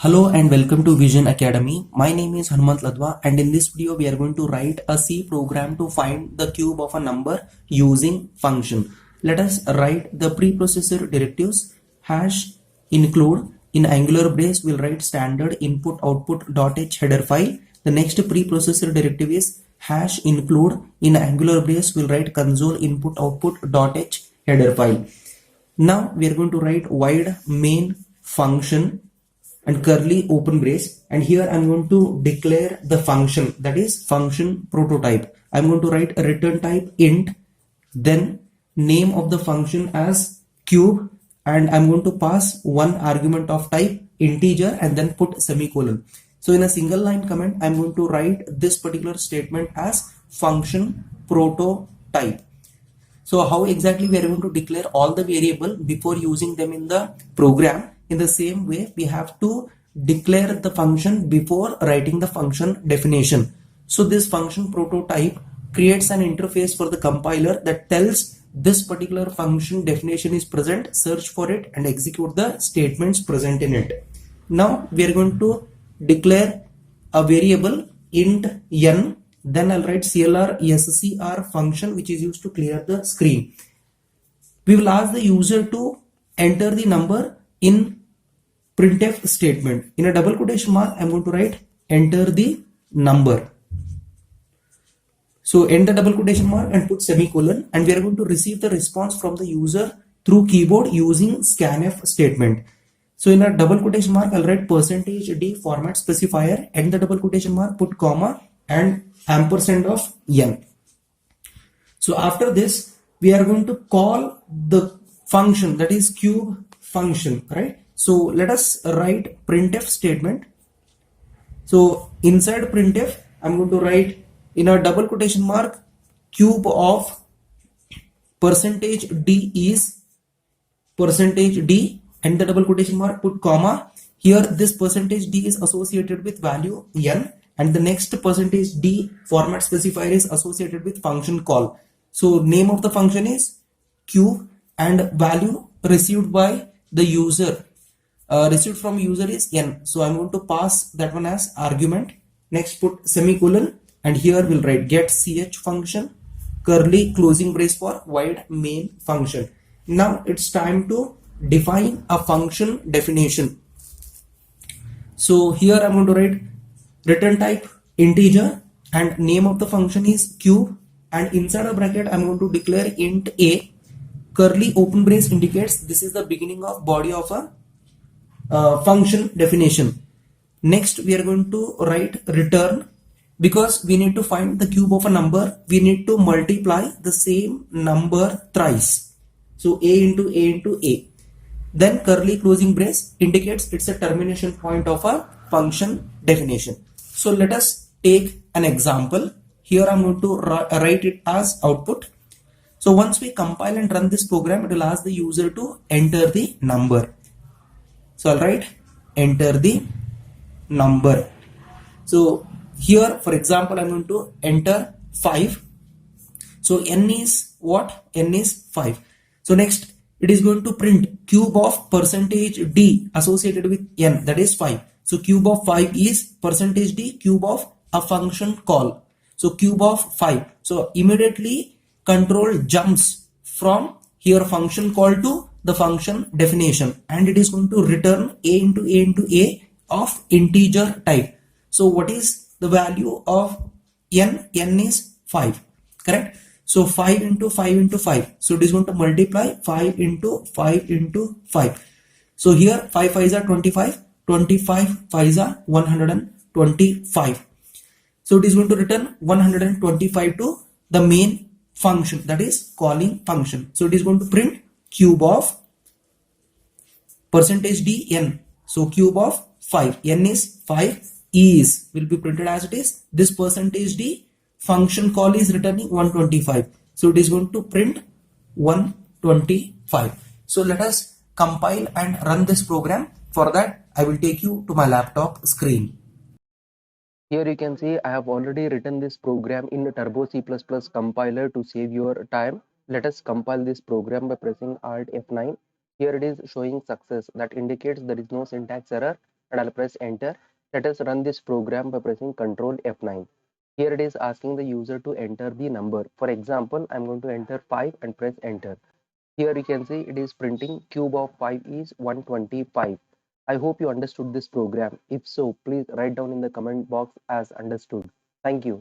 Hello and welcome to Vision Academy. My name is Hanumant Ladwa and in this video we are going to write a C program to find the cube of a number using function. Let us write the preprocessor directives. Hash include in angular brace we'll write standard input output dot h header file. The next preprocessor directive is hash include in angular brace we'll write console input output dot h header file. Now we are going to write void main function and curly open brace, and here I'm going to declare the function, that is function prototype. I'm going to write a return type int, then name of the function as cube, and I'm going to pass one argument of type integer and then put semicolon. So in a single line comment I'm going to write this particular statement as function prototype. So how exactly we are going to declare all the variable before using them in the program? In the same way, we have to declare the function before writing the function definition. So this function prototype creates an interface for the compiler that tells this particular function definition is present, search for it and execute the statements present in it. Now we are going to declare a variable int n, then I'll write clr scr function which is used to clear the screen. We will ask the user to enter the number in printf statement. In a double quotation mark I'm going to write enter the number. So end the double quotation mark and put semicolon, and we are going to receive the response from the user through keyboard using scanf statement. So in a double quotation mark I'll write %d format specifier, end the double quotation mark, put comma and ampersand of n. So after this we are going to call the function, that is cube function, right? So let us write printf statement. So inside printf I'm going to write in a double quotation mark cube of %d is %d, and the double quotation mark, put comma. Here this %d is associated with value n, and the next %d format specifier is associated with function call. So name of the function is cube and value received by the user, received from user is n. So I'm going to pass that one as argument. Next put semicolon, and here we'll write get ch function curly closing brace for void main function. Now it's time to define a function definition. So here I'm going to write return type integer and name of the function is cube, and inside a bracket I'm going to declare int a. Curly open brace indicates this is the beginning of body of a function definition. Next we are going to write return. Because we need to find the cube of a number, we need to multiply the same number thrice. So a into a into a. Then curly closing brace indicates it's a termination point of a function definition. So let us take an example. Here I'm going to write it as output. So once we compile and run this program, it will ask the user to enter the number. So I'll write enter the number. So here for example I'm going to enter 5. So n is what? N is 5. So next it is going to print cube of %d associated with n, that is 5. So cube of 5 is %d cube of a function call. So cube of 5. So immediately control jumps from here function call to the function definition, and it is going to return a into a into a of integer type. So what is the value of n? N is 5, correct? So 5 into 5 into 5. So it is going to multiply 5 into 5 into 5. So here 5 5s are 25, 25 5s are 125. So it is going to return 125 to the main function, that is calling function. So it is going to print cube of %d n. So cube of 5, n is 5, is will be printed as it is. This %d function call is returning 125. So it is going to print 125. So let us compile and run this program. For that I will take you to my laptop screen. Here you can see I have already written this program in Turbo C++ compiler to save your time. Let us compile this program by pressing Alt F9. Here it is showing success, that indicates there is no syntax error and I'll press enter. Let us run this program by pressing Ctrl F9. Here it is asking the user to enter the number. For example, I'm going to enter 5 and press enter. Here you can see it is printing cube of 5 is 125. I hope you understood this program. If so, please write down in the comment box as understood. Thank you.